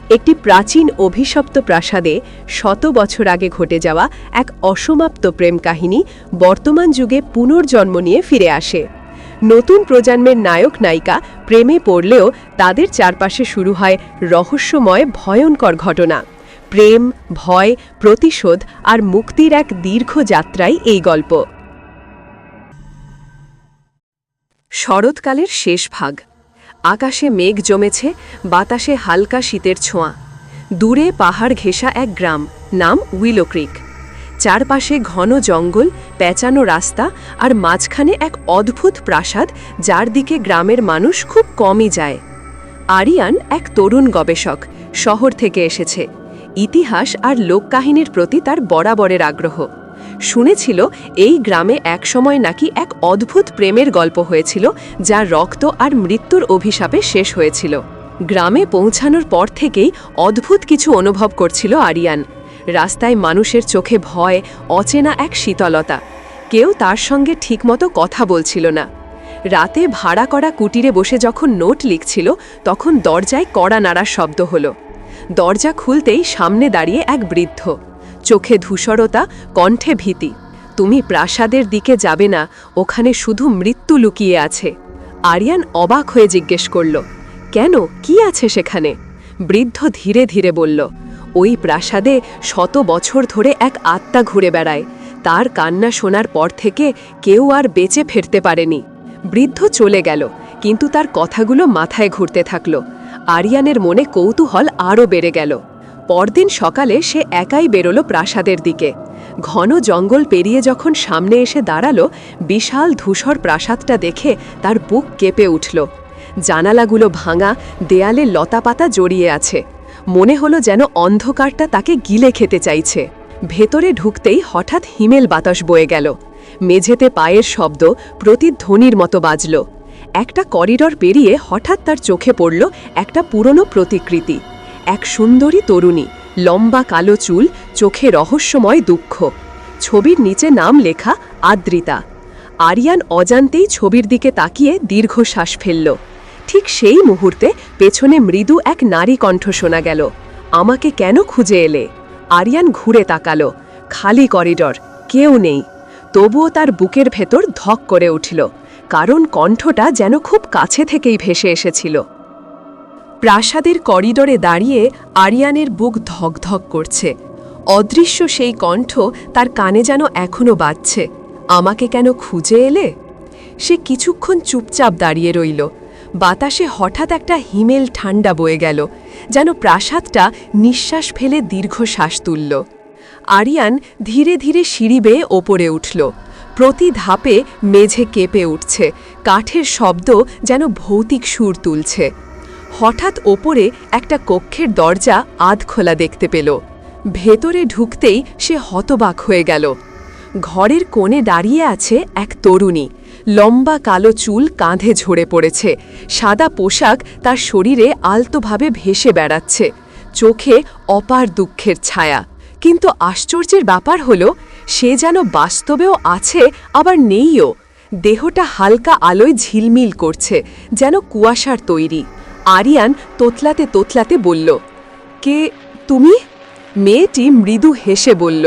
একটি প্রাচীন অভিশপ্ত প্রাসাদে শত বছর আগে ঘটে যাওয়া এক অসমাপ্ত প্রেম কাহিনী বর্তমান যুগে পুনর্জন্ম নিয়ে ফিরে আসে। নতুন প্রজন্মের নায়ক নায়িকা প্রেমে পড়লেও তাদের চারপাশে শুরু হয় রহস্যময় ভয়ঙ্কর ঘটনা। প্রেম, ভয়, প্রতিশোধ আর মুক্তির এক দীর্ঘ যাত্রাই এই গল্প। শরৎকালের শেষ ভাগ। আকাশে মেঘ জমেছে, বাতাসে হালকা শীতের ছোঁয়া। দূরে পাহাড় ঘেঁষা এক গ্রাম, নাম উইলো ক্রিক। চারপাশে ঘন জঙ্গল, পেঁচানো রাস্তা আর মাঝখানে এক অদ্ভুত প্রাসাদ যার দিকে গ্রামের মানুষ খুব কমই যায়। আরিয়ান এক তরুণ গবেষক, শহর থেকে এসেছে। ইতিহাস আর লোককাহিনীর প্রতি তার বরাবরের আগ্রহ। শুনেছিল এই গ্রামে একসময় নাকি এক অদ্ভুত প্রেমের গল্প হয়েছিল, যা রক্ত আর মৃত্যুর অভিশাপে শেষ হয়েছিল। গ্রামে পৌঁছানোর পর থেকেই অদ্ভুত কিছু অনুভব করছিল আরিয়ান। রাস্তায় মানুষের চোখে ভয়, অচেনা এক শীতলতা। কেউ তার সঙ্গে ঠিকমতো কথা বলছিল না। রাতে ভাড়া করা কুটিরে বসে যখন নোট লিখছিল, তখন দরজায় কড়া নাড়ার শব্দ হলো। দরজা খুলতেই সামনে দাঁড়িয়ে এক বৃদ্ধ, চোখে ধূসরতা, কণ্ঠে ভীতি। তুমি প্রাসাদের দিকে যাবে না, ওখানে শুধু মৃত্যু লুকিয়ে আছে। আরিয়ান অবাক হয়ে জিজ্ঞেস করল, কেন, কি আছে সেখানে? বৃদ্ধ ধীরে ধীরে বলল, ওই প্রাসাদে শত বছর ধরে এক আত্মা ঘুরে বেড়ায়। তার কান্না শোনার পর থেকে কেউ আর বেঁচে ফিরতে পারেনি। বৃদ্ধ চলে গেল, কিন্তু তার কথাগুলো মাথায় ঘুরতে থাকল। আরিয়ানের মনে কৌতূহল আরও বেড়ে গেল। পরদিন সকালে সে একাই বেরোলো প্রাসাদের দিকে। ঘন জঙ্গল পেরিয়ে যখন সামনে এসে দাঁড়ালো, বিশাল ধূসর প্রাসাদটা দেখে তার বুক কেঁপে উঠল। জানালাগুলো ভাঙা, দেয়ালে লতাপাতা জড়িয়ে আছে। মনে হলো যেন অন্ধকারটা তাকে গিলে খেতে চাইছে। ভেতরে ঢুকতেই হঠাৎ হিমেল বাতাস বয়ে গেল। মেঝেতে পায়ের শব্দ প্রতিধ্বনির মতো বাজল। একটা করিডর পেরিয়ে হঠাৎ তার চোখে পড়ল একটা পুরনো প্রতিকৃতি। এক সুন্দরী তরুণী, লম্বা কালো চুল, চোখে রহস্যময় দুঃখ। ছবির নিচে নাম লেখা আদ্রিতা। আরিয়ান অজান্তেই ছবির দিকে তাকিয়ে দীর্ঘশ্বাস ফেলল। ঠিক সেই মুহূর্তে পেছনে মৃদু এক নারী কণ্ঠ শোনা গেল, আমাকে কেন খুঁজে এলে? আরিয়ান ঘুরে তাকালো। খালি করিডর, কেউ নেই। তবুও তার বুকের ভেতর ধক করে উঠল, কারণ কণ্ঠটা যেন খুব কাছে থেকেই ভেসে এসেছিল। প্রাসাদের করিডরে দাঁড়িয়ে আরিয়ানের বুক ধকধক করছে। অদৃশ্য সেই কণ্ঠ তার কানে যেন এখনো বাজছে, আমাকে কেন খুঁজে এলে? সে কিছুক্ষণ চুপচাপ দাঁড়িয়ে রইল। বাতাসে হঠাৎ একটা হিমেল ঠান্ডা বয়ে গেল, যেন প্রাসাদটা নিঃশ্বাস ফেলে দীর্ঘশ্বাস তুলল। আরিয়ান ধীরে ধীরে সিঁড়ি বেয়ে ওপরে উঠল। প্রতি ধাপে মেঝে কেঁপে উঠছে, কাঠের শব্দ যেন ভৌতিক সুর তুলছে। হঠাৎ ওপরে একটা কক্ষের দরজা আধ খোলা দেখতে পেল। ভেতরে ঢুকতেই সে হতবাক হয়ে গেল। ঘরের কোণে দাঁড়িয়ে আছে এক তরুণী, লম্বা কালো চুল কাঁধে ঝরে পড়েছে, সাদা পোশাক তার শরীরে আলতোভাবে ভেসে বেড়াচ্ছে, চোখে অপার দুঃখের ছায়া। কিন্তু আশ্চর্যের ব্যাপার হলো, সে যেন বাস্তবেও আছে আবার নেইও। দেহটা হালকা আলোয় ঝিলমিল করছে, যেন কুয়াশার তৈরি। আরিয়ান তোতলাতে তোতলাতে বলল, কে তুমি? মেয়েটি মৃদু হেসে বলল,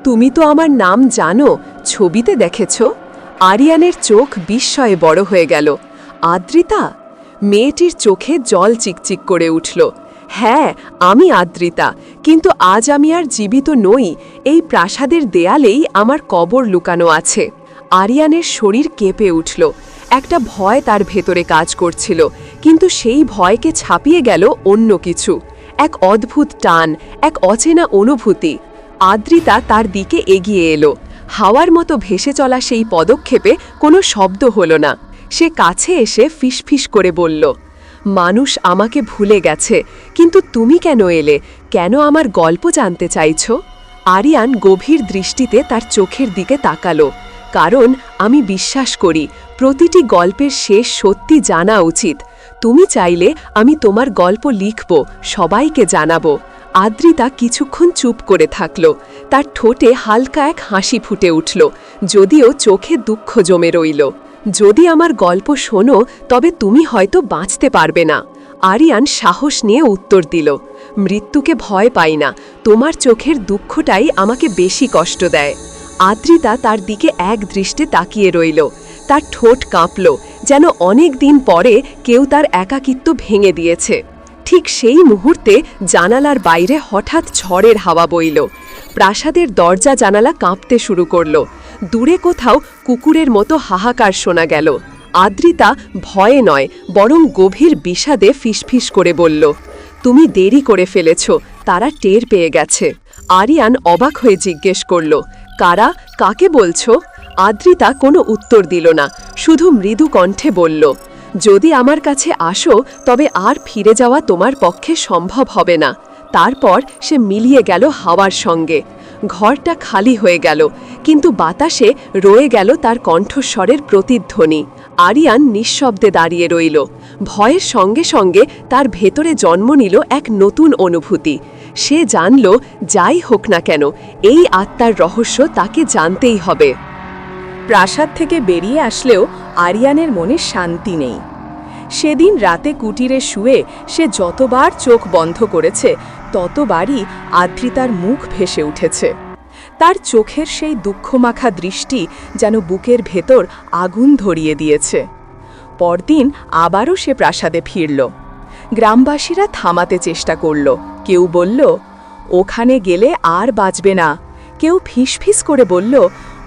তুমি তো আমার নাম জানো, ছবিতে দেখেছ। আরিয়ানের চোখ বিস্ময়ে বড় হয়ে গেল। আদ্রিতা? মেয়েটির চোখে জল চিকচিক করে উঠল। হ্যাঁ, আমি আদ্রিতা, কিন্তু আজ আমি আর জীবিত নই। এই প্রাসাদের দেয়ালেই আমার কবর লুকানো আছে। আরিয়ানের শরীর কেঁপে উঠল। একটা ভয় তার ভেতরে কাজ করছিল, কিন্তু সেই ভয়কে ছাপিয়ে গেল অন্য কিছু, এক অদ্ভুত টান, এক অচেনা অনুভূতি। আদ্রিতা তার দিকে এগিয়ে এলো। হাওয়ার মতো ভেসে চলা সেই পদক্ষেপে কোনো শব্দ হলো না। সে কাছে এসে ফিসফিস করে বলল, মানুষ আমাকে ভুলে গেছে, কিন্তু তুমি কেন এলে? কেন আমার গল্প জানতে চাইছ? আরিয়ান গভীর দৃষ্টিতে তার চোখের দিকে তাকালো। কারণ আমি বিশ্বাস করি, প্রতিটি গল্পের শেষ সত্যি জানা উচিত। তুমি চাইলে আমি তোমার গল্প লিখব, সবাইকে জানাবো। আদ্রিতা কিছুক্ষণ চুপ করে থাকল। তার ঠোঁটে হালকা এক হাসি ফুটে উঠল, যদিও চোখে দুঃখ জমে রইল। যদি আমার গল্প শোনো, তবে তুমি হয়তো বাঁচতে পারবে না। আরিয়ান সাহস নিয়ে উত্তর দিল, মৃত্যুকে ভয় পাই না, তোমার চোখের দুঃখটাই আমাকে বেশি কষ্ট দেয়। আদ্রিতা তার দিকে এক দৃষ্টে তাকিয়ে রইল। তার ঠোঁট কাঁপল, যেন অনেক দিন পরে কেউ তার একাকিত্ব ভেঙে দিয়েছে। ঠিক সেই মুহূর্তে জানালার বাইরে হঠাৎ ঝড়ের হাওয়া বইল। প্রাসাদের দরজা জানালা কাঁপতে শুরু করল। দূরে কোথাও কুকুরের মতো হাহাকার শোনা গেল। আদ্রিতা ভয়ে নয়, বরং গভীর বিষাদে ফিসফিস করে বলল, তুমি দেরি করে ফেলেছ, তারা টের পেয়ে গেছে। আরিয়ান অবাক হয়ে জিজ্ঞেস করল, কারা, কাকে বলছো? আদ্রিতা কোনো উত্তর দিল না, শুধু মৃদু কণ্ঠে বলল, যদি আমার কাছে আসো তবে আর ফিরে যাওয়া তোমার পক্ষে সম্ভব হবে না। তারপর সে মিলিয়ে গেল হাওয়ার সঙ্গে। ঘরটা খালি হয়ে গেল, কিন্তু বাতাসে রয়ে গেল তার কণ্ঠস্বরের প্রতিধ্বনি। আরিয়ান নিঃশব্দে দাঁড়িয়ে রইল। ভয়ের সঙ্গে সঙ্গে তার ভেতরে জন্ম নিল এক নতুন অনুভূতি। সে জানল, যাই হোক না কেন, এই আত্মার রহস্য তাকে জানতেই হবে। প্রাসাদ থেকে বেরিয়ে আসলেও আরিয়ানের মনে শান্তি নেই। সেদিন রাতে কুটিরে শুয়ে সে যতবার চোখ বন্ধ করেছে, ততবারই আদ্রিতার মুখ ভেসে উঠেছে। তার চোখের সেই দুঃখমাখা দৃষ্টি যেন বুকের ভেতর আগুন ধরিয়ে দিয়েছে। পরদিন আবারও সে প্রাসাদে ফিরল। গ্রামবাসীরা থামাতে চেষ্টা করল। কেউ বলল, ওখানে গেলে আর বাঁচবে না। কেউ ফিসফিস করে বলল,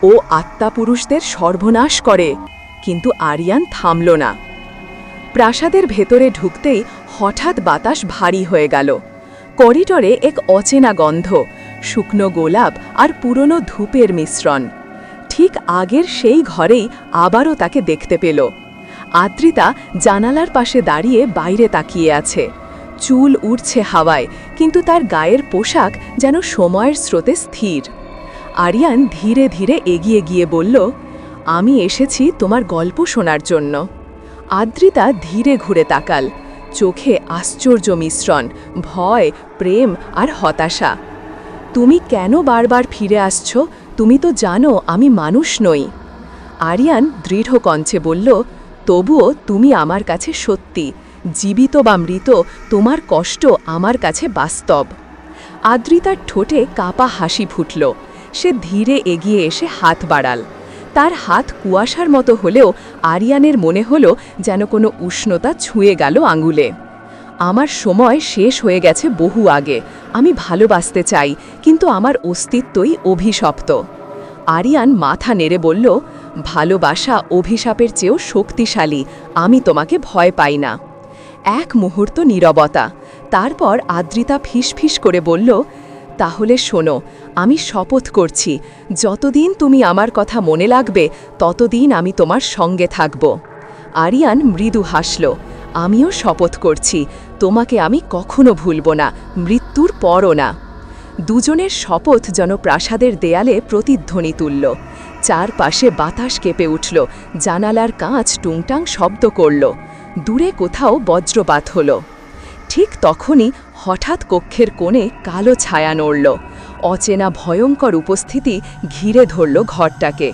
ও আত্মাপুরুষদের সর্বনাশ করে। কিন্তু আরিয়ান থামল না। প্রাসাদের ভেতরে ঢুকতেই হঠাৎ বাতাস ভারী হয়ে গেল। করিডরে এক অচেনা গন্ধ, শুকনো গোলাপ আর পুরনো ধূপের মিশ্রণ। ঠিক আগের সেই ঘরেই আবারও তাকে দেখতে পেল। আদ্রিতা জানালার পাশে দাঁড়িয়ে বাইরে তাকিয়ে আছে। চুল উড়ছে হাওয়ায়, কিন্তু তার গায়ের পোশাক যেন সময়ের স্রোতে স্থির। আরিয়ান ধীরে ধীরে এগিয়ে গিয়ে বলল, আমি এসেছি তোমার গল্প শোনার জন্য। আদ্রিতা ধীরে ঘুরে তাকাল। চোখে আশ্চর্য মিশ্রণ, ভয়, প্রেম আর হতাশা। তুমি কেন বারবার ফিরে আসছ? তুমি তো জানো আমি মানুষ নই। আরিয়ান দৃঢ় কণ্ঠে বলল, তবুও তুমি আমার কাছে সত্যি। জীবিত বা মৃত, তোমার কষ্ট আমার কাছে বাস্তব। আদ্রিতার ঠোঁটে কাপা হাসি ফুটল। সে ধীরে এগিয়ে এসে হাত বাড়াল। তার হাত কুয়াশার মতো হলেও আরিয়ানের মনে হলো যেন কোনো উষ্ণতা ছুঁয়ে গেল আঙুলে। আমার সময় শেষ হয়ে গেছে বহু আগে। আমি ভালোবাসতে চাই, কিন্তু আমার অস্তিত্বই অভিশপ্ত। আরিয়ান মাথা নেড়ে বলল, ভালোবাসা অভিশাপের চেয়েও শক্তিশালী। আমি তোমাকে ভয় পাই না। এক মুহূর্ত নীরবতা। তারপর আদ্রিতা ফিসফিস করে বলল, তাহলে শোনো, আমি শপথ করছি, যতদিন তুমি আমার কথা মনে লাগবে ততদিন আমি তোমার সঙ্গে থাকব। আরিয়ান মৃদু হাসল, আমিও শপথ করছি, তোমাকে আমি কখনো ভুলব না, মৃত্যুর পরও না। দুজনের শপথ যেন প্রাসাদের দেয়ালে প্রতিধ্বনি তুলল। চারপাশে বাতাস কেঁপে উঠল, জানালার কাঁচ টুংটাং শব্দ করল। দূরে কোথাও বজ্রপাত হল। ঠিক তখনই হঠাৎ কক্ষের কোণে কালো ছায়া নড়ল। অচেনা ভয়ঙ্কর উপস্থিতি ঘিরে ধরল ঘরটাকে।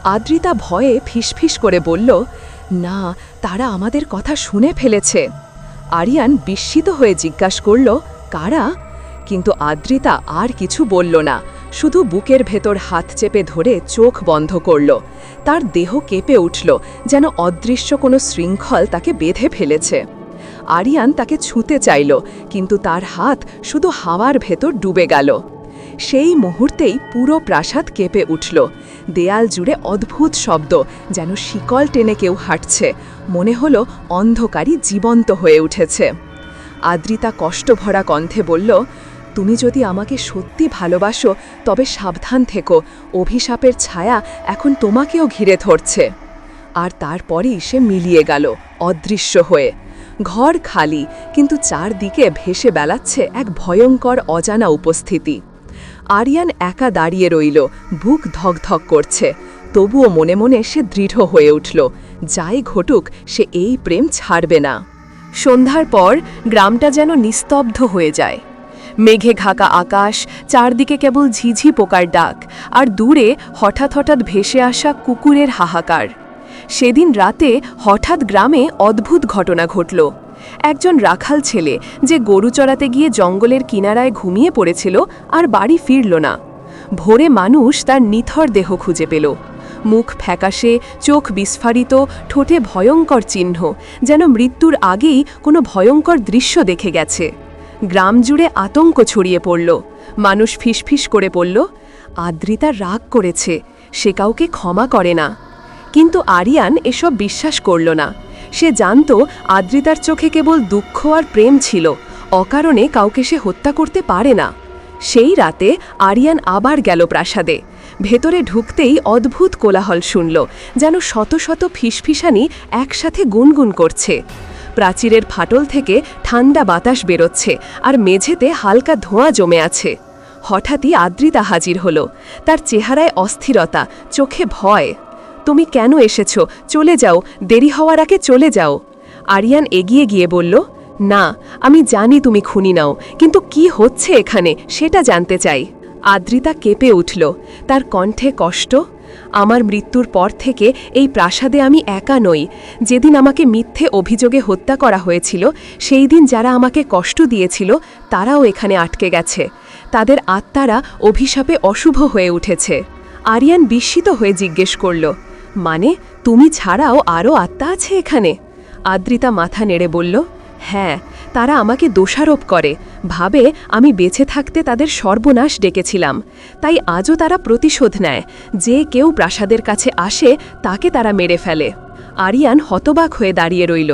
আদ্রিতা ভয়ে ফিসফিস করে বলল, না, তারা আমাদের কথা শুনে ফেলেছে। আরিয়ান বিস্মিত হয়ে জিজ্ঞাসা করল, কারা? কিন্তু আদ্রিতা আর কিছু বলল না, শুধু বুকের ভেতর হাত চেপে ধরে চোখ বন্ধ করল। তার দেহ কেঁপে উঠল, যেন অদৃশ্য কোনো শৃঙ্খল তাকে বেঁধে ফেলেছে। আরিয়ান তাকে ছুঁতে চাইল, কিন্তু তার হাত শুধু হাওয়ার ভেতর ডুবে গেল। সেই মুহূর্তেই পুরো প্রাসাদ কেঁপে উঠল। দেয়াল জুড়ে অদ্ভুত শব্দ, যেন শিকল টেনে কেউ হাঁটছে। মনে হলো অন্ধকারই জীবন্ত হয়ে উঠেছে। আদ্রিতা কষ্টভরা কণ্ঠে বলল, তুমি যদি আমাকে সত্যি ভালোবাসো তবে সাবধান থেকো, অভিশাপের ছায়া এখন তোমাকেও ঘিরে ধরছে। আর তারপরই সে মিলিয়ে গেল, অদৃশ্য হয়ে। ঘর খালি, কিন্তু চারদিকে ভেসে বেড়াচ্ছে এক ভয়ঙ্কর অজানা উপস্থিতি। আরিয়ান একা দাঁড়িয়ে রইল, বুক ধকধক করছে। তবুও মনে মনে সে দৃঢ় হয়ে উঠল, যাই ঘটুক সে এই প্রেম ছাড়বে না। সন্ধ্যার পর গ্রামটা যেন নিস্তব্ধ হয়ে যায়। মেঘে ঢাকা আকাশ, চারদিকে কেবল ঝিঝি পোকার ডাক, আর দূরে হঠাৎ হঠাৎ ভেসে আসা কুকুরের হাহাকার। সেদিন রাতে হঠাৎ গ্রামে অদ্ভুত ঘটনা ঘটল। একজন রাখাল ছেলে যে গরু চড়াতে গিয়ে জঙ্গলের কিনারায় ঘুমিয়ে পড়েছিল আর বাড়ি ফিরল না। ভোরে মানুষ তার নিথর দেহ খুঁজে পেল। মুখ ফ্যাকাশে, চোখ বিস্ফারিত, ঠোঁটে ভয়ঙ্কর চিহ্ন, যেন মৃত্যুর আগেই কোনো ভয়ঙ্কর দৃশ্য দেখে গেছে। গ্রাম জুড়ে আতঙ্ক ছড়িয়ে পড়ল। মানুষ ফিসফিস করে পড়ল, আদ্রিতা রাগ করেছে, সে কাউকে ক্ষমা করে না। কিন্তু আরিয়ান এসব বিশ্বাস করল না। সে জানত আদ্রিতার চোখে কেবল দুঃখ আর প্রেম ছিল, অকারণে কাউকে সে হত্যা করতে পারে না। সেই রাতে আরিয়ান আবার গেল প্রাসাদে। ভেতরে ঢুকতেই অদ্ভুত কোলাহল শুনল, যেন শত শত ফিসফিসানি একসাথে গুনগুন করছে। প্রাচীরের ফাটল থেকে ঠান্ডা বাতাস বেরোচ্ছে আর মেঝেতে হালকা ধোঁয়া জমে আছে। হঠাৎই আদ্রিতা হাজির হল। তার চেহারায় অস্থিরতা, চোখে ভয়। তুমি কেন এসেছ? চলে যাও, দেরি হওয়ার আগে চলে যাও। আরিয়ান এগিয়ে গিয়ে বলল, না, আমি জানি তুমি খুনি নাও, কিন্তু কি হচ্ছে এখানে সেটা জানতে চাই। আদ্রিতা কেঁপে উঠল, তার কণ্ঠে কষ্ট। আমার মৃত্যুর পর থেকে এই প্রাসাদে আমি একা নই। যেদিন আমাকে মিথ্যে অভিযোগে হত্যা করা হয়েছিল, সেই দিন যারা আমাকে কষ্ট দিয়েছিল তারাও এখানে আটকে গেছে। তাদের আত্মারা অভিশাপে অশুভ হয়ে উঠেছে। আরিয়ান বিস্মিত হয়ে জিজ্ঞেস করল, মানে তুমি ছাড়াও আরও আত্মা আছে এখানে? আদ্রিতা মাথা নেড়ে বলল, হ্যাঁ, তারা আমাকে দোষারোপ করে, ভাবে আমি বেঁচে থাকতে তাদের সর্বনাশ ডেকেছিলাম। তাই আজও তারা প্রতিশোধ নেয়। যে কেউ প্রাসাদের কাছে আসে তাকে তারা মেরে ফেলে। আরিয়ান হতবাক হয়ে দাঁড়িয়ে রইল।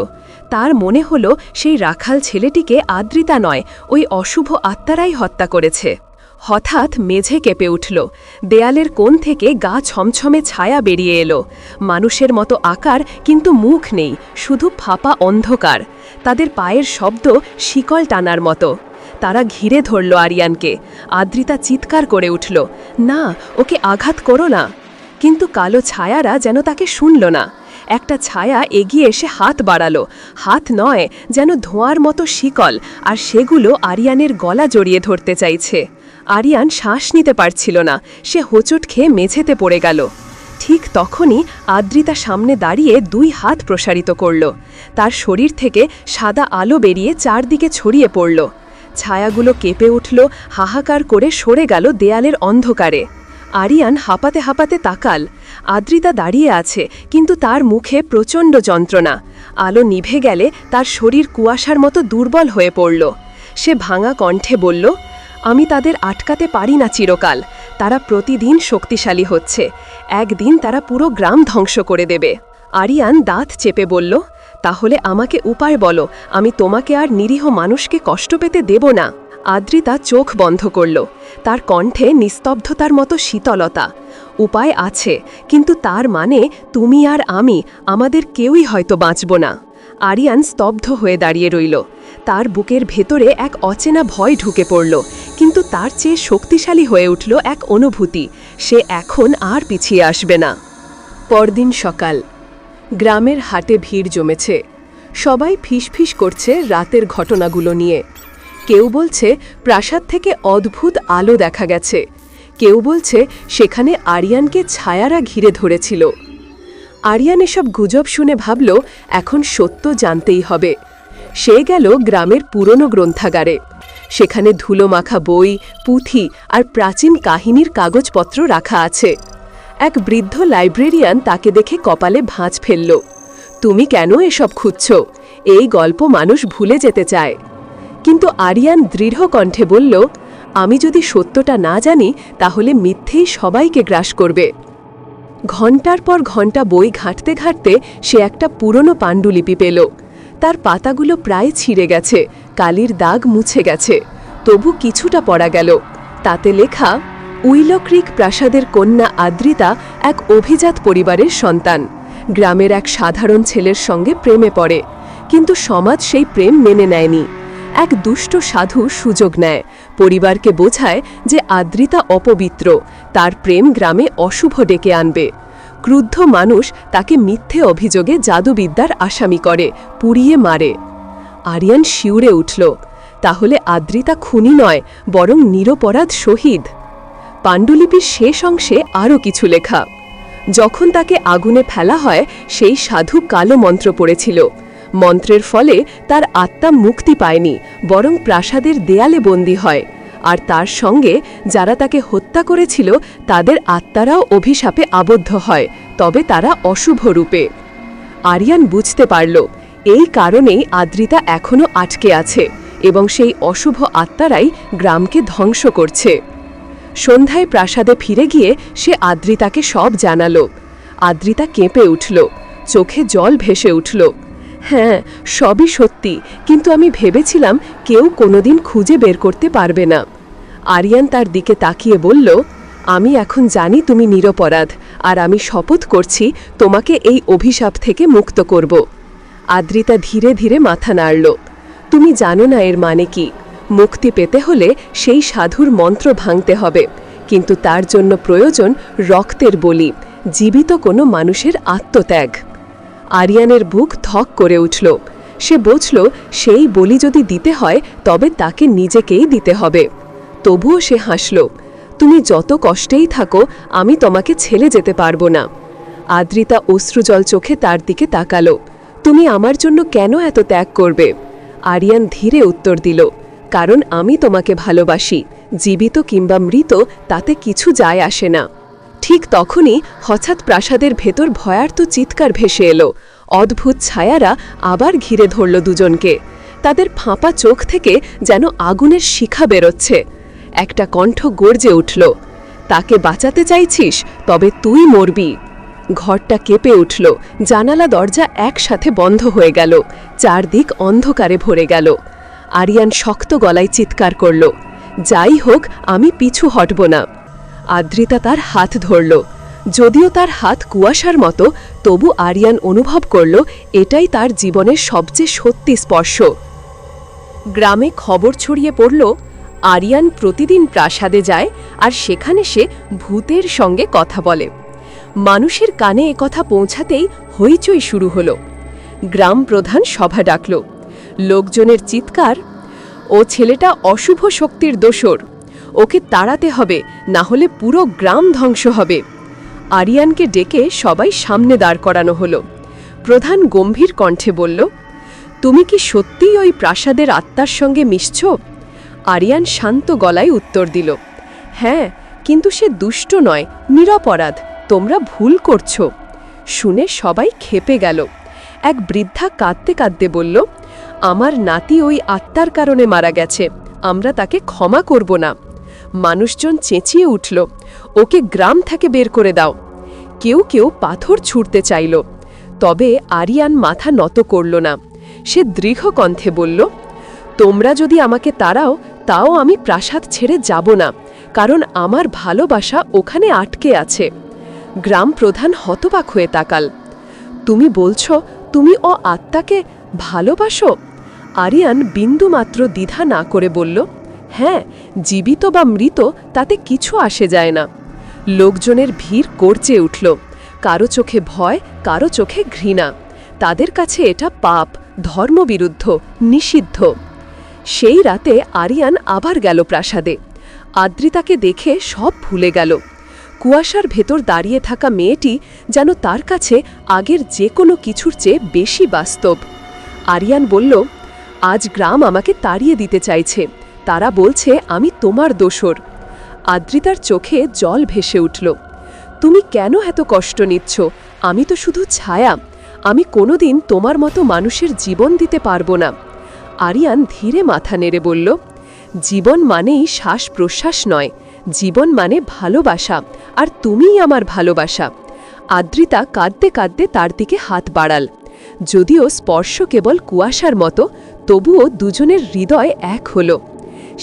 তার মনে হল সেই রাখাল ছেলেটিকে আদ্রিতা নয়, ওই অশুভ আত্মারাই হত্যা করেছে। হঠাৎ মেঝে কেঁপে উঠল। দেয়ালের কোণ থেকে গা ছমছমে ছায়া বেরিয়ে এলো। মানুষের মতো আকার, কিন্তু মুখ নেই, শুধু ফাঁপা অন্ধকার। তাদের পায়ের শব্দ শিকল টানার মতো। তারা ঘিরে ধরল আরিয়ানকে। আদ্রিতা চিৎকার করে উঠল, না, ওকে আঘাত করো না। কিন্তু কালো ছায়ারা যেন তাকে শুনল না। একটা ছায়া এগিয়ে এসে হাত বাড়ালো। হাত নয়, যেন ধোঁয়ার মতো শিকল, আর সেগুলো আরিয়ানের গলা জড়িয়ে ধরতে চাইছে। আরিয়ান শ্বাস নিতে পারছিল না। সে হোঁচট খেয়ে মেঝেতে পড়ে গেল। ঠিক তখনই আদ্রিতা সামনে দাঁড়িয়ে দুই হাত প্রসারিত করল। তার শরীর থেকে সাদা আলো বেরিয়ে চারদিকে ছড়িয়ে পড়ল। ছায়াগুলো কেঁপে উঠল, হাহাকার করে সরে গেল দেয়ালের অন্ধকারে। আরিয়ান হাঁপাতে হাঁপাতে তাকাল। আদ্রিতা দাঁড়িয়ে আছে, কিন্তু তার মুখে প্রচণ্ড যন্ত্রণা। আলো নিভে গেলে তার শরীর কুয়াশার মতো দুর্বল হয়ে পড়ল। সে ভাঙা কণ্ঠে বলল, আমি তাদের আটকাতে পারি না চিরকাল। তারা প্রতিদিন শক্তিশালী হচ্ছে। একদিন তারা পুরো গ্রাম ধ্বংস করে দেবে। আরিয়ান দাঁত চেপে বলল, তাহলে আমাকে উপায় বলো, আমি তোমাকে আর নিরীহ মানুষকে কষ্ট পেতে দেব না। আদ্রিতা চোখ বন্ধ করল। তার কণ্ঠে নিস্তব্ধতার মতো শীতলতা। উপায় আছে, কিন্তু তার মানে তুমি আর আমি, আমাদের কেউই হয়তো বাঁচব না। আরিয়ান স্তব্ধ হয়ে দাঁড়িয়ে রইল। তার বুকের ভেতরে এক অচেনা ভয় ঢুকে পড়ল, কিন্তু তার চেয়ে শক্তিশালী হয়ে উঠল এক অনুভূতি, সে এখন আর পিছিয়ে আসবে না। পরদিন সকাল। গ্রামের হাটে ভিড় জমেছে। সবাই ফিসফিস করছে রাতের ঘটনাগুলো নিয়ে। কেউ বলছে প্রাসাদ থেকে অদ্ভুত আলো দেখা গেছে। কেউ বলছে সেখানে আরিয়ানকে ছায়ারা ঘিরে ধরেছিল। আরিয়ান এসব গুজব শুনে ভাবল, এখন সত্য জানতেই হবে। সে গেল গ্রামের পুরনো গ্রন্থাগারে। সেখানে ধুলো মাখা বই, পুঁথি আর প্রাচীন কাহিনীর কাগজপত্র রাখা আছে। এক বৃদ্ধ লাইব্রেরিয়ান তাকে দেখে কপালে ভাঁজ ফেলল। তুমি কেন এসব খুঁজছ? এই গল্প মানুষ ভুলে যেতে চায়। কিন্তু আরিয়ান দৃঢ় কণ্ঠে বলল, আমি যদি সত্যটা না জানি তাহলে মিথ্যেই সবাইকে গ্রাস করবে। ঘণ্টার পর ঘণ্টা বই ঘাঁটতে ঘাঁটতে সে একটা পুরনো পাণ্ডুলিপি পেল। তার পাতাগুলো প্রায় ছিঁড়ে গেছে, কালির দাগ মুছে গেছে, তবু কিছুটা পড়া গেল। তাতে লেখা, উইলো ক্রিক প্রাসাদের কন্যা আদ্রিতা এক অভিজাত পরিবারের সন্তান। গ্রামের এক সাধারণ ছেলের সঙ্গে প্রেমে পড়ে, কিন্তু সমাজ সেই প্রেম মেনে নেয়নি। এক দুষ্ট সাধু সুযোগ নেয়, পরিবারকে বোঝায় যে আদ্রিতা অপবিত্র, তার প্রেম গ্রামে অশুভ ডেকে আনবে। ক্রুদ্ধ মানুষ তাকে মিথ্যে অভিযোগে জাদুবিদ্যার আসামি করে, পুড়িয়ে মারে। আরিয়ান শিউরে উঠল, তাহলে আদ্রিতা খুনি নয়, বরং নিরপরাধ শহীদ। পাণ্ডুলিপির শেষ অংশে আরও কিছু লেখা। যখন তাকে আগুনে ফেলা হয়, সেই সাধু কালো মন্ত্র পড়েছিল। মন্ত্রের ফলে তার আত্মা মুক্তি পায়নি, বরং প্রাসাদের দেয়ালে বন্দী হয়। আর তার সঙ্গে যারা তাকে হত্যা করেছিল তাদের আত্মারাও অভিশাপে আবদ্ধ হয়, তবে তারা অশুভ রূপে। আরিয়ান বুঝতে পারল এই কারণেই আদ্রিতা এখনও আটকে আছে এবং সেই অশুভ আত্মারাই গ্রামকে ধ্বংস করছে। সন্ধ্যায় প্রাসাদে ফিরে গিয়ে সে আদ্রিতাকে সব জানালো। আদ্রিতা কেঁপে উঠল, চোখে জল ভেসে উঠল। হ্যাঁ, সবই সত্যি, কিন্তু আমি ভেবেছিলাম কেউ কোনোদিন খুঁজে বের করতে পারবে না। আরিয়ান তার দিকে তাকিয়ে বলল, আমি এখন জানি তুমি নিরপরাধ, আর আমি শপথ করছি তোমাকে এই অভিশাপ থেকে মুক্ত করব। আদ্রিতা ধীরে ধীরে মাথা নাড়ল। তুমি জানো না এর মানে কি। মুক্তি পেতে হলে সেই সাধুর মন্ত্র ভাঙতে হবে, কিন্তু তার জন্য প্রয়োজন রক্তের বলি, জীবিত কোনো মানুষের আত্মত্যাগ। আরিয়ানের বুক ধক করে উঠল। সে বুঝল সেই বলি যদি দিতে হয় তবে তাকে নিজেকেই দিতে হবে। তবুও সে হাসল। তুমি যত কষ্টেই থাকো, আমি তোমাকে ছেড়ে যেতে পারবো না। আদ্রিতা অশ্রুজল চোখে তার দিকে তাকালো। তুমি আমার জন্য কেন এত ত্যাগ করবে? আরিয়ান ধীরে উত্তর দিল, কারণ আমি তোমাকে ভালোবাসি, জীবিত কিংবা মৃত তাতে কিছু যায় আসে না। ঠিক তখনই হঠাৎ প্রাসাদের ভেতর ভয়ার্ত চিৎকার ভেসে এলো। অদ্ভুত ছায়ারা আবার ঘিরে ধরল দুজনকে। তাদের ফাঁপা চোখ থেকে যেন আগুনের শিখা বেরোচ্ছে। একটা কণ্ঠ গর্জে উঠল, তাকে বাঁচাতে চাইছিস? তবে তুই মরবি। ঘরটা কেঁপে উঠল, জানালা দরজা একসাথে বন্ধ হয়ে গেল, চারদিক অন্ধকারে ভরে গেল। আরিয়ান শক্ত গলায় চিৎকার করল, যাই হোক, আমি পিছু হটব না। আদ্রিতা তার হাত ধরল। যদিও তার হাত কুয়াশার মতো, তবু আরিয়ান অনুভব করল এটাই তার জীবনের সবচেয়ে সত্যি স্পর্শ। গ্রামে খবর ছড়িয়ে পড়ল, আরিয়ান প্রতিদিন প্রাসাদে যায় আর সেখানে সে ভূতের সঙ্গে কথা বলে। মানুষের কানে একথা পৌঁছাতেই হইচই শুরু হল। গ্রাম প্রধান সভা ডাকল। লোকজনের চিৎকার, ও ছেলেটা অশুভ শক্তির দোসর, ওকে তাড়াতে হবে, না হলে পুরো গ্রাম ধ্বংস হবে। আরিয়ানকে ডেকে সবাই সামনে দাঁড় করানো হলো। প্রধান গম্ভীর কণ্ঠে বলল, তুমি কি সত্যিই ওই প্রাসাদের আত্মার সঙ্গে মিশছ? আরিয়ান শান্ত গলায় উত্তর দিল, হ্যাঁ, কিন্তু সে দুষ্ট নয়, নিরপরাধ, তোমরা ভুল করছ। শুনে সবাই ক্ষেপে গেল। এক বৃদ্ধা কাঁদতে কাঁদতে বলল, আমার নাতি ওই আত্মার কারণে মারা গেছে, আমরা তাকে ক্ষমা করব না। মানুষজন চেঁচিয়ে উঠল, ওকে গ্রাম থেকে বের করে দাও। কেউ কেউ পাথর ছুঁড়তে চাইল, তবে আরিয়ান মাথা নত করল না। সে দৃঢ় কণ্ঠে বলল, তোমরা যদি আমাকে তাড়াও, তাও আমি প্রাসাদ ছেড়ে যাব না, কারণ আমার ভালোবাসা ওখানে আটকে আছে। গ্রাম প্রধান হতবাক হয়ে তাকাল। তুমি বলছ তুমি ও আত্মাকে ভালোবাসো? আরিয়ান বিন্দুমাত্র দ্বিধা না করে বলল, হ্যাঁ, জীবিত বা মৃত তাতে কিছু আসে যায় না। লোকজনের ভিড় গর্জে উঠল, কারো চোখে ভয়, কারো চোখে ঘৃণা। তাদের কাছে এটা পাপ, ধর্মবিরুদ্ধ, নিষিদ্ধ। সেই রাতে আরিয়ান আবার গেল প্রাসাদে। আদ্রিতাকে দেখে সব ভুলে গেল। কুয়াশার ভেতর দাঁড়িয়ে থাকা মেয়েটি যেন তার কাছে আগের যে কোনো কিছুর চেয়ে বেশি বাস্তব। আরিয়ান বলল, আজ গ্রাম আমাকে তাড়িয়ে দিতে চাইছে, তারা বলছে আমি তোমার দোসর। আদ্রিতার চোখে জল ভেসে উঠল। তুমি কেন এত কষ্ট নিচ্ছ? আমি তো শুধু ছায়া, আমি কোনোদিন তোমার মতো মানুষের জীবন দিতে পারবো না। আরিয়ান ধীরে মাথা নেড়ে বলল, জীবন মানেই শ্বাস প্রশ্বাস নয়, জীবন মানে ভালোবাসা, আর তুমিই আমার ভালোবাসা। আদ্রিতা কাঁদতে কাঁদতে তার দিকে হাত বাড়াল। যদিও স্পর্শ কেবল কুয়াশার মতো, তবুও দুজনের হৃদয় এক হল।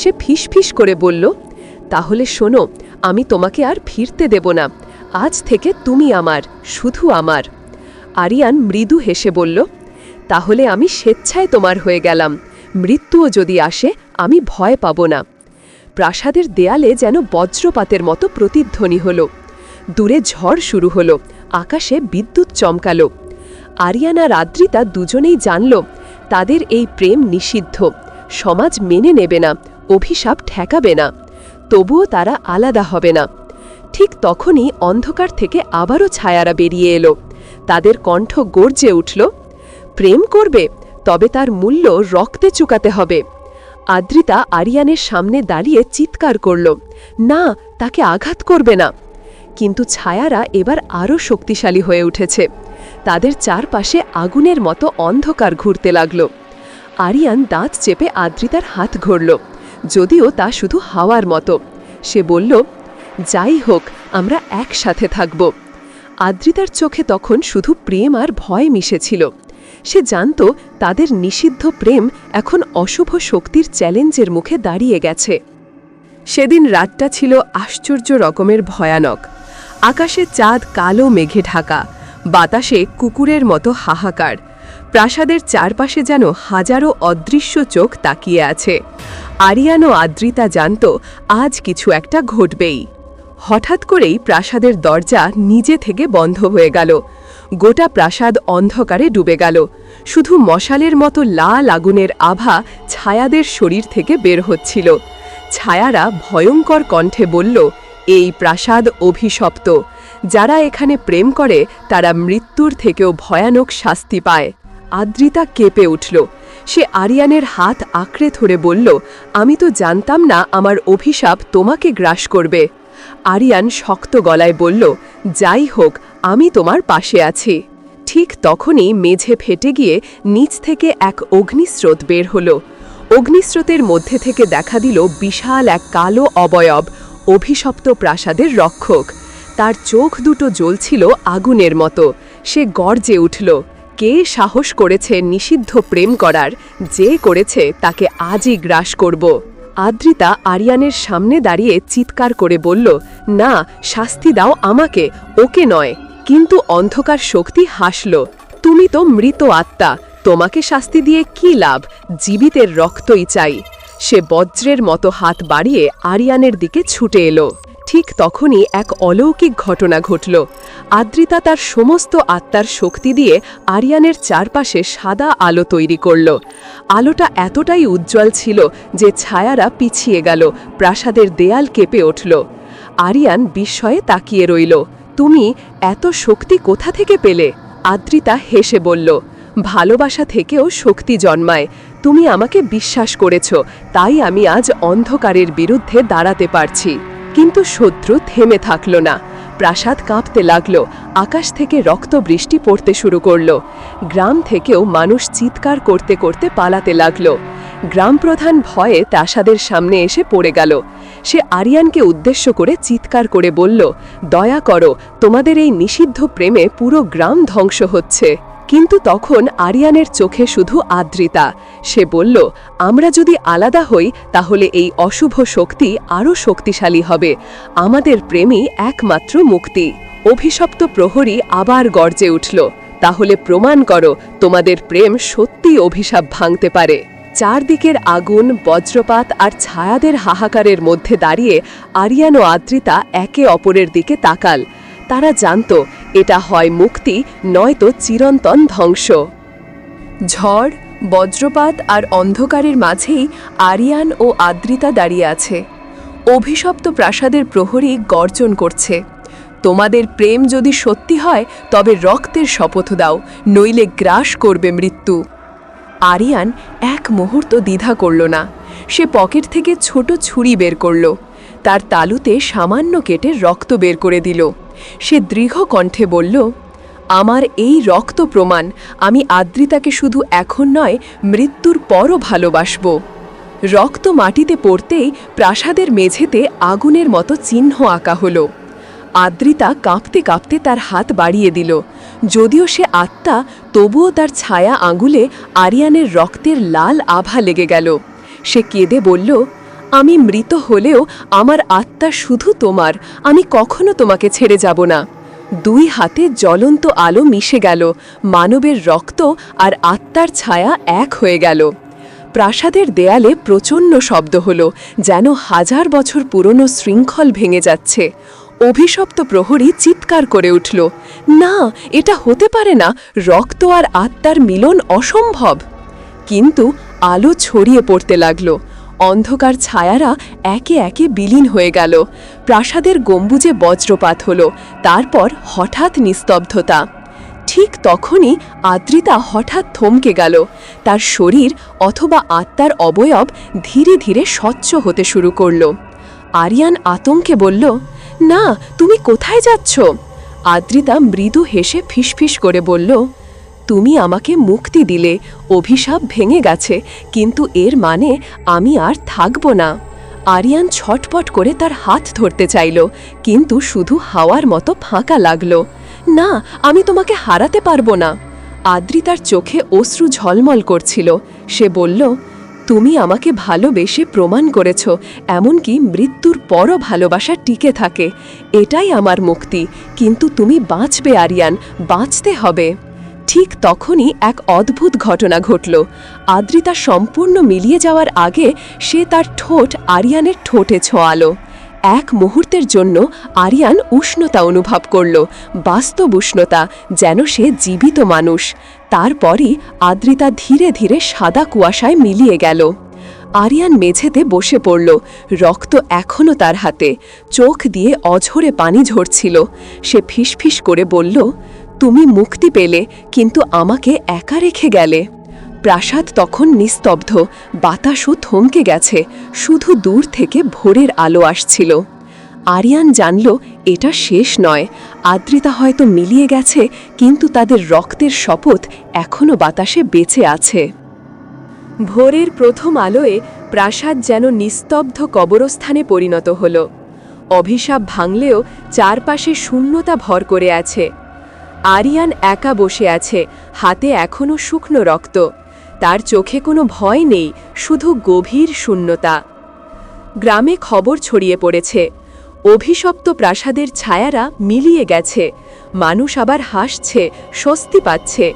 সে ফিসফিস করে বলল, তাহলে শোনো, আমি তোমাকে আর ফিরতে দেব না, আজ থেকে তুমি আমার, শুধু আমার। আরিয়ান মৃদু হেসে বলল, তাহলে আমি স্বেচ্ছায় তোমার হয়ে গেলাম, মৃত্যুও যদি আসে আমি ভয় পাব না। প্রাসাদের দেয়ালে যেন বজ্রপাতের মতো প্রতিধ্বনি হল। দূরে ঝড় শুরু হল, আকাশে বিদ্যুৎ চমকাল। আরিয়ান আর আদ্রিতা দুজনেই জানল তাদের এই প্রেম নিষিদ্ধ, সমাজ মেনে নেবে না, অভিশাপ ঠেকাবে না। তবুও তারা আলাদা হবে না। ঠিক তখনই অন্ধকার থেকে আবারও ছায়ারা বেরিয়ে এলো। তাদের কণ্ঠ গর্জে উঠল, প্রেম করবে, তবে তার মূল্য রক্তে চুকাতে হবে। আদ্রিতা আরিয়ানের সামনে দাঁড়িয়ে চিৎকার করল, না, তাকে আঘাত করবে না। কিন্তু ছায়ারা এবার আরও শক্তিশালী হয়ে উঠেছে। তাদের চারপাশে আগুনের মতো অন্ধকার ঘুরতে লাগল। আরিয়ান দাঁত চেপে আদ্রিতার হাত ঘরল, যদিও তা শুধু হাওয়ার মতো। সে বলল, যাই হোক, আমরা একসাথে থাকব। আদ্রিতার চোখে তখন শুধু প্রেম আর ভয় মিশেছিল। সে জানত তাদের নিষিদ্ধ প্রেম এখন অশুভ শক্তির চ্যালেঞ্জের মুখে দাঁড়িয়ে গেছে। সেদিন রাতটা ছিল আশ্চর্য রকমের ভয়ানক। আকাশে চাঁদ কালো মেঘে ঢাকা, বাতাসে কুকুরের মতো হাহাকার। প্রাসাদের চারপাশে যেন হাজারো অদৃশ্য চোখ তাকিয়ে আছে। আরিয়ান ও আদ্রিতা জানত আজ কিছু একটা ঘটবেই। হঠাৎ করেই প্রাসাদের দরজা নিজে থেকে বন্ধ হয়ে গেল। গোটা প্রাসাদ অন্ধকারে ডুবে গেল। শুধু মশালের মতো লাল আগুনের আভা ছায়াদের শরীর থেকে বের হচ্ছিল। ছায়ারা ভয়ঙ্কর কণ্ঠে বলল, এই প্রাসাদ অভিশপ্ত। যারা এখানে প্রেম করে তারা মৃত্যুর থেকেও ভয়ানক শাস্তি পায়। আদ্রিতা কেঁপে উঠল। সে আরিয়ানের হাত আঁকড়ে ধরে বলল, আমি তো জানতাম না আমার অভিশাপ তোমাকে গ্রাস করবে। আরিয়ান শক্ত গলায় বলল, যাই হোক, আমি তোমার পাশে আছি। ঠিক তখনই মেঝে ফেটে গিয়ে নিচ থেকে এক অগ্নিস্রোত বের হল। অগ্নিস্রোতের মধ্যে থেকে দেখা দিল বিশাল এক কালো অবয়ব, অভিশপ্ত প্রাসাদের রক্ষক। তার চোখ দুটো জ্বলছিল আগুনের মতো। সে গর্জে উঠল, কে সাহস করেছে নিষিদ্ধ প্রেম করার? যে করেছে তাকে আজই গ্রাস করব। আদ্রিতা আরিয়ানের সামনে দাঁড়িয়ে চিৎকার করে বলল, না, শাস্তি দাও আমাকে, ওকে নয়। কিন্তু অন্ধকার শক্তি হাসল, তুমি তো মৃত আত্মা, তোমাকে শাস্তি দিয়ে কি লাভ? জীবিতের রক্তই চাই। সে বজ্রের মতো হাত বাড়িয়ে আরিয়ানের দিকে ছুটে এলো। ঠিক তখনই এক অলৌকিক ঘটনা ঘটল। আদ্রিতা তার সমস্ত আত্মার শক্তি দিয়ে আরিয়ানের চারপাশে সাদা আলো তৈরি করল। আলোটা এতটাই উজ্জ্বল ছিল যে ছায়ারা পিছিয়ে গেল, প্রাসাদের দেয়াল কেঁপে উঠল। আরিয়ান বিস্ময়ে তাকিয়ে রইল, তুমি এত শক্তি কোথা থেকে পেলে? আদ্রিতা হেসে বলল, ভালোবাসা থেকেও শক্তি জন্মায়। তুমি আমাকে বিশ্বাস করেছ, তাই আমি আজ অন্ধকারের বিরুদ্ধে দাঁড়াতে পারছি। কিন্তু শত্রু থেমে থাকল না। প্রাসাদ কাঁপতে লাগল, আকাশ থেকে রক্ত বৃষ্টি পড়তে শুরু করল। গ্রাম থেকেও মানুষ চিৎকার করতে করতে পালাতে লাগল। গ্রামপ্রধান ভয়ে প্রাসাদের সামনে এসে পড়ে গেল। সে আরিয়ানকে উদ্দেশ্য করে চিৎকার করে বলল, দয়া করো, তোমাদের এই নিষিদ্ধ প্রেমে পুরো গ্রাম ধ্বংস হচ্ছে। কিন্তু তখন আরিয়ানের চোখে শুধু আদ্রিতা। সে বলল, আমরা যদি আলাদা হই তাহলে এই অশুভ শক্তি আরও শক্তিশালী হবে। আমাদের প্রেমই একমাত্র মুক্তি। অভিশপ্ত প্রহরী আবার গর্জে উঠল, তাহলে প্রমাণ করো তোমাদের প্রেম সত্যিই অভিশাপ ভাঙতে পারে। চারদিকের আগুন, বজ্রপাত আর ছায়াদের হাহাকারের মধ্যে দাঁড়িয়ে আরিয়ান ও আদ্রিতা একে অপরের দিকে তাকাল। তারা জানত এটা হয় মুক্তি, নয়তো চিরন্তন ধ্বংস। ঝড়, বজ্রপাত আর অন্ধকারের মাঝেই আরিয়ান ও আদ্রিতা দাঁড়িয়ে আছে। অভিশপ্ত প্রাসাদের প্রহরী গর্জন করছে, তোমাদের প্রেম যদি সত্যি হয় তবে রক্তের শপথ দাও, নইলে গ্রাস করবে মৃত্যু। আরিয়ান এক মুহূর্ত দ্বিধা করল না। সে পকেট থেকে ছোট ছুরি বের করল, তার তালুতে সামান্য কেটে রক্ত বের করে দিল। সে দৃঢ় কণ্ঠে বলল, আমার এই রক্ত প্রমাণ আমি আদ্রিতাকে শুধু এখন নয়, মৃত্যুর পরও ভালোবাসব। রক্ত মাটিতে পড়তেই প্রাসাদের মেঝেতে আগুনের মতো চিহ্ন আঁকা হলো। আদ্রিতা কাঁপতে কাঁপতে তার হাত বাড়িয়ে দিল। যদিও সে আত্মা, তবুও তার ছায়া আঙুলে আরিয়ানের রক্তের লাল আভা লেগে গেল। সে কেঁদে বলল, আমি মৃত হলেও আমার আত্মা শুধু তোমার, আমি কখনো তোমাকে ছেড়ে যাব না। দুই হাতে জ্বলন্ত আলো মিশে গেল, মানবের রক্ত আর আত্মার ছায়া এক হয়ে গেল। প্রাসাদের দেয়ালে প্রচণ্ড শব্দ হলো, যেন হাজার বছর পুরনো শৃঙ্খল ভেঙে যাচ্ছে। অভিশপ্ত প্রহরী চিৎকার করে উঠল, না, এটা হতে পারে না, রক্ত আর আত্মার মিলন অসম্ভব। কিন্তু আলো ছড়িয়ে পড়তে লাগল। অন্ধকার ছায়ারা একে একে বিলীন হয়ে গেল। প্রাসাদের গম্বুজে বজ্রপাত হলো, তারপর হঠাৎ নিস্তব্ধতা। ঠিক তখনই আদ্রিতা হঠাৎ থমকে গেল। তার শরীর অথবা আত্মার অবয়ব ধীরে ধীরে স্বচ্ছ হতে শুরু করল। আরিয়ান আতঙ্কে বলল, না, তুমি কোথায় যাচ্ছ? আদ্রিতা মৃদু হেসে ফিসফিস করে বলল, তুমি আমাকে মুক্তি দিলে, অভিশাপ ভেঙে গেছে, কিন্তু এর মানে আমি আর থাকব না। আরিয়ান ছটপট করে তার হাত ধরতে চাইল, কিন্তু শুধু হাওয়ার মতো ফাঁকা লাগল। না, আমি তোমাকে হারাতে পারবো না। আদ্রিতার চোখে অশ্রু ঝলমল করছিল। সে বলল, তুমি আমাকে ভালোবেসে প্রমাণ করেছ, এমনকি মৃত্যুর পরও ভালোবাসা টিকে থাকে। এটাই আমার মুক্তি, কিন্তু তুমি বাঁচবে আরিয়ান, বাঁচতে হবে। ঠিক তখনই এক অদ্ভুত ঘটনা ঘটল। আদ্রিতা সম্পূর্ণ মিলিয়ে যাওয়ার আগে সে তার ঠোঁট আরিয়ানের ঠোঁটে ছোঁয়ালো। এক মুহূর্তের জন্য আরিয়ান উষ্ণতা অনুভব করল, বাস্তব উষ্ণতা, যেন সে জীবিত মানুষ। তারপরই আদ্রিতা ধীরে ধীরে সাদা কুয়াশায় মিলিয়ে গেল। আরিয়ান মেঝেতে বসে পড়ল, রক্ত এখনও তার হাতে, চোখ দিয়ে অঝরে পানি ঝরছিল। সে ফিসফিস করে বলল, তুমি মুক্তি পেলে, কিন্তু আমাকে একা রেখে গেলে। প্রাসাদ তখন নিস্তব্ধ, বাতাসও থমকে গেছে, শুধু দূর থেকে ভোরের আলো আসছিল। আরিয়ান জানল এটা শেষ নয়। আদ্রিতা হয়তো মিলিয়ে গেছে, কিন্তু তাদের রক্তের শপথ এখনও বাতাসে বেঁচে আছে। ভোরের প্রথম আলোয় প্রাসাদ যেন নিস্তব্ধ কবরস্থানে পরিণত হল। অভিশাপ ভাঙলেও চারপাশে শূন্যতা ভর করে আছে। আরিয়ান একা বসে আছে, হাতে এখনও শুকনো রক্ত। তার চোখে কোনো ভয় নেই, শুধু গভীর শূন্যতা। গ্রামে খবর ছড়িয়ে পড়েছে, অভিশপ্ত প্রাসাদের ছায়ারা মিলিয়ে গেছে। মানুষ আবার হাসছে, স্বস্তি পাচ্ছে।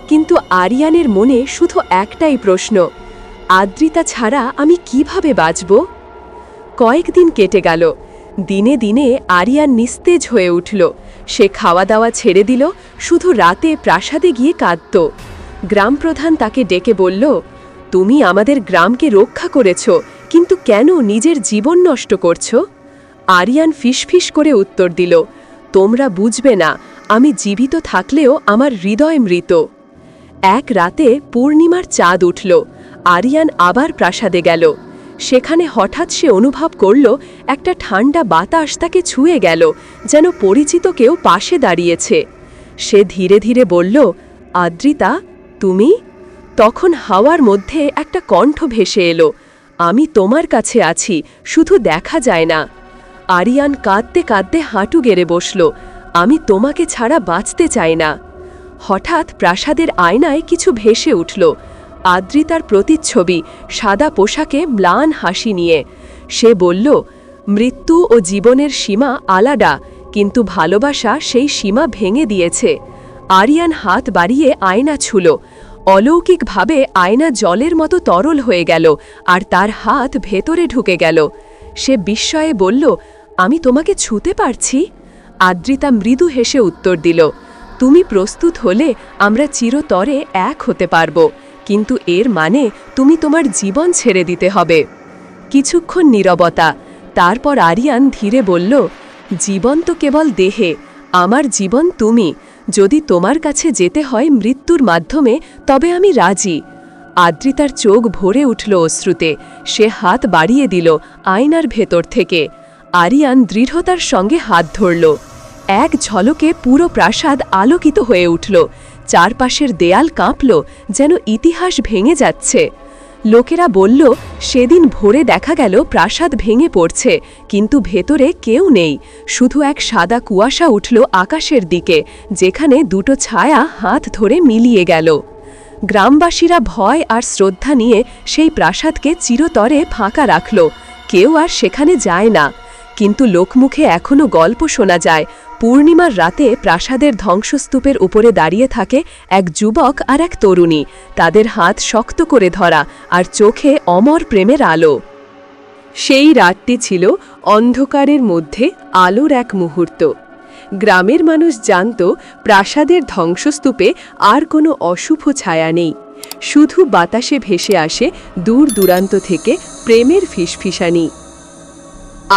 কিন্তু আরিয়ানের মনে শুধু একটাই প্রশ্ন, আদ্রিতা ছাড়া আমি কিভাবে বাঁচব? কয়েকদিন কেটে গেল। দিনে দিনে আরিয়ান নিস্তেজ হয়ে উঠল। সে খাওয়া দাওয়া ছেড়ে দিল, শুধু রাতে প্রাসাদে গিয়ে কাঁদত। গ্রামপ্রধান তাকে ডেকে বলল, তুমি আমাদের গ্রামকে রক্ষা করেছ, কিন্তু কেন নিজের জীবন নষ্ট করছ? আরিয়ান ফিসফিস করে উত্তর দিল, তোমরা বুঝবে না, আমি জীবিত থাকলেও আমার হৃদয় মৃত। এক রাতে পূর্ণিমার চাঁদ উঠল। আরিয়ান আবার প্রাসাদে গেল। সেখানে হঠাৎ সে অনুভব করল একটা ঠান্ডা বাতাস তাকে ছুঁয়ে গেল, যেন পরিচিত কেউ পাশে দাঁড়িয়েছে। সে ধীরে ধীরে বলল, আদ্রিতা, তুমি? তখন হাওয়ার মধ্যে একটা কণ্ঠ ভেসে এলো, আমি তোমার কাছে আছি, শুধু দেখা যায় না। আরিয়ান কাঁদতে কাঁদতে হাঁটু গেড়ে বসল, আমি তোমাকে ছাড়া বাঁচতে চাই না। হঠাৎ প্রাসাদের আয়নায় কিছু ভেসে উঠল। আদ্রিতার প্রতিচ্ছবি, সাদা পোশাকে ম্লান হাসি নিয়ে। সে বলল, মৃত্যু ও জীবনের সীমা আলাদা, কিন্তু ভালোবাসা সেই সীমা ভেঙে দিয়েছে। আরিয়ান হাত বাড়িয়ে আয়না ছুঁল। অলৌকিকভাবে আয়না জলের মতো তরল হয়ে গেল, আর তার হাত ভেতরে ঢুকে গেল। সে বিস্ময়ে বলল, আমি তোমাকে ছুঁতে পারছি? আদ্রিতা মৃদু হেসে উত্তর দিল, তুমি প্রস্তুত হলে আমরা চিরতরে এক হতে পারব, কিন্তু এর মানে তুমি তোমার জীবন ছেড়ে দিতে হবে। কিছুক্ষণ নীরবতা, তারপর আরিয়ান ধীরে বলল, জীবন তো কেবল দেহে, আমার জীবন তুমি। যদি তোমার কাছে যেতে হয় মৃত্যুর মাধ্যমে, তবে আমি রাজি। আদ্রিতার চোখ ভরে উঠল অশ্রুতে। সে হাত বাড়িয়ে দিল আয়নার ভেতর থেকে। আরিয়ান দৃঢ়তার সঙ্গে হাত ধরল। এক ঝলকে পুরো প্রাসাদ আলোকিত হয়ে উঠল। চারপাশের দেয়াল কাঁপল, যেন ইতিহাস ভেঙে যাচ্ছে। লোকেরা বলল, সেদিন ভোরে দেখা গেল প্রাসাদ ভেঙে পড়ছে, কিন্তু ভেতরে কেউ নেই। শুধু এক সাদা কুয়াশা উঠল আকাশের দিকে, যেখানে দুটো ছায়া হাত ধরে মিলিয়ে গেল। গ্রামবাসীরা ভয় আর শ্রদ্ধা নিয়ে সেই প্রাসাদকে চিরতরে ফাঁকা রাখল। কেউ আর সেখানে যায় না। কিন্তু লোকমুখে এখনও গল্প শোনা যায়, পূর্ণিমার রাতে প্রাসাদের ধ্বংসস্তূপের উপরে দাঁড়িয়ে থাকে এক যুবক আর এক তরুণী, তাদের হাত শক্ত করে ধরা, আর চোখে অমর প্রেমের আলো। সেই রাতটি ছিল অন্ধকারের মধ্যে আলোর এক মুহূর্ত। গ্রামের মানুষ জানত প্রাসাদের ধ্বংসস্তূপে আর কোনো অশুভ ছায়া নেই, শুধু বাতাসে ভেসে আসে দূর দূরান্ত থেকে প্রেমের ফিসফিসানি।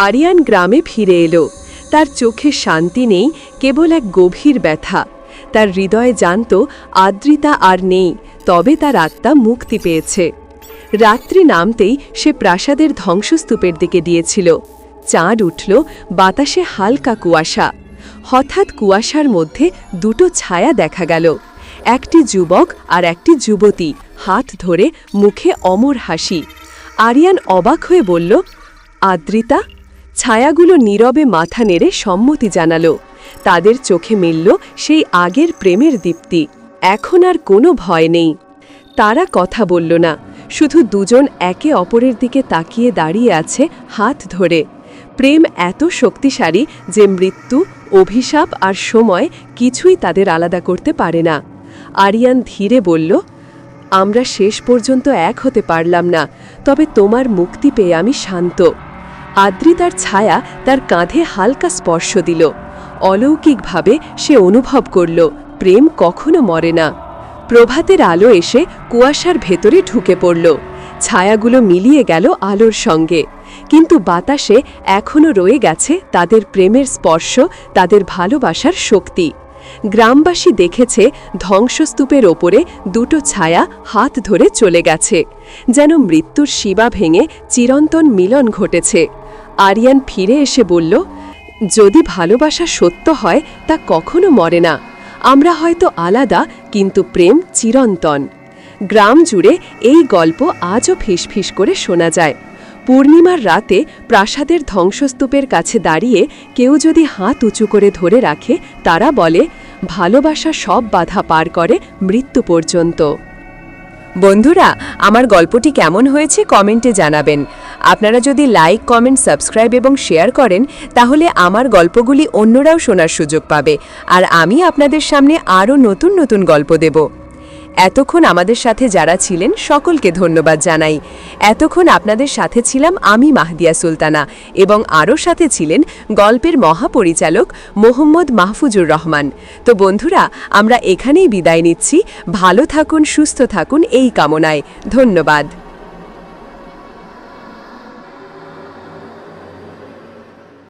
আরিয়ান গ্রামে ফিরে এলো। তার চোখে শান্তি নেই, কেবল এক গভীর ব্যথা। তার হৃদয়ে জানত আদ্রিতা আর নেই, তবে তার আত্মা মুক্তি পেয়েছে। রাত্রি নামতেই সে প্রাসাদের ধ্বংসস্তূপের দিকে দিয়েছিল। চাঁদ উঠল, বাতাসে হালকা কুয়াশা। হঠাৎ কুয়াশার মধ্যে দুটো ছায়া দেখা গেল, একটি যুবক আর একটি যুবতী, হাত ধরে, মুখে অমর হাসি। আরিয়ান অবাক হয়ে বলল, আদ্রিতা? ছায়াগুলো নীরবে মাথা নেড়ে সম্মতি জানালো। তাদের চোখে মিলল সেই আগের প্রেমের দীপ্তি। এখন আর কোনো ভয় নেই। তারা কথা বলল না, শুধু দুজন একে অপরের দিকে তাকিয়ে দাঁড়িয়ে আছে হাত ধরে। প্রেম এত শক্তিশালী যে মৃত্যু, অভিশাপ আর সময় কিছুই তাদের আলাদা করতে পারে না। আরিয়ান ধীরে বলল, আমরা শেষ পর্যন্ত এক হতে পারলাম না, তবে তোমার মুক্তি পেয়ে আমি শান্ত। আদ্রিতার ছায়া তার কাঁধে হালকা স্পর্শ দিল। অলৌকিকভাবে সে অনুভব করল প্রেম কখনো মরে না। প্রভাতের আলো এসে কুয়াশার ভেতরে ঢুকে পড়ল। ছায়াগুলো মিলিয়ে গেল আলোর সঙ্গে, কিন্তু বাতাসে এখনও রয়ে গেছে তাদের প্রেমের স্পর্শ, তাদের ভালোবাসার শক্তি। গ্রামবাসী দেখেছে ধ্বংসস্তূপের ওপরে দুটো ছায়া হাত ধরে চলে গেছে, যেন মৃত্যুর সীমা ভেঙে চিরন্তন মিলন ঘটেছে। আরিয়ান ফিরে এসে বলল, যদি ভালোবাসা সত্য হয় তা কখনো মরে না। আমরা হয়তো আলাদা, কিন্তু প্রেম চিরন্তন। গ্রাম জুড়ে এই গল্প আজও ফিসফিস করে শোনা যায়। পূর্ণিমার রাতে প্রাসাদের ধ্বংসস্তূপের কাছে দাঁড়িয়ে কেউ যদি হাত উঁচু করে ধরে রাখে, তারা বলে ভালোবাসা সব বাধা পার করে মৃত্যু পর্যন্ত। বন্ধুরা, আমার গল্পটি কেমন হয়েছে কমেন্টে জানাবেন। আপনারা যদি লাইক, কমেন্ট, সাবস্ক্রাইব এবং শেয়ার করেন, তাহলে আমার গল্পগুলি অন্যরাও শোনার সুযোগ পাবে, আর আমি আপনাদের সামনে আরও নতুন নতুন গল্প দেব। এতক্ষণ আমাদের সাথে যারা ছিলেন সকলকে ধন্যবাদ জানাই। এতক্ষণ আপনাদের সাথে ছিলাম আমি মাহদিয়া সুলতানা, এবং আরও সাথে ছিলেন গল্পের মহাপরিচালক মোহাম্মদ মাহফুজুর রহমান। তো বন্ধুরা, আমরা এখানেই বিদায় নিচ্ছি। ভালো থাকুন, সুস্থ থাকুন এই কামনায়। ধন্যবাদ।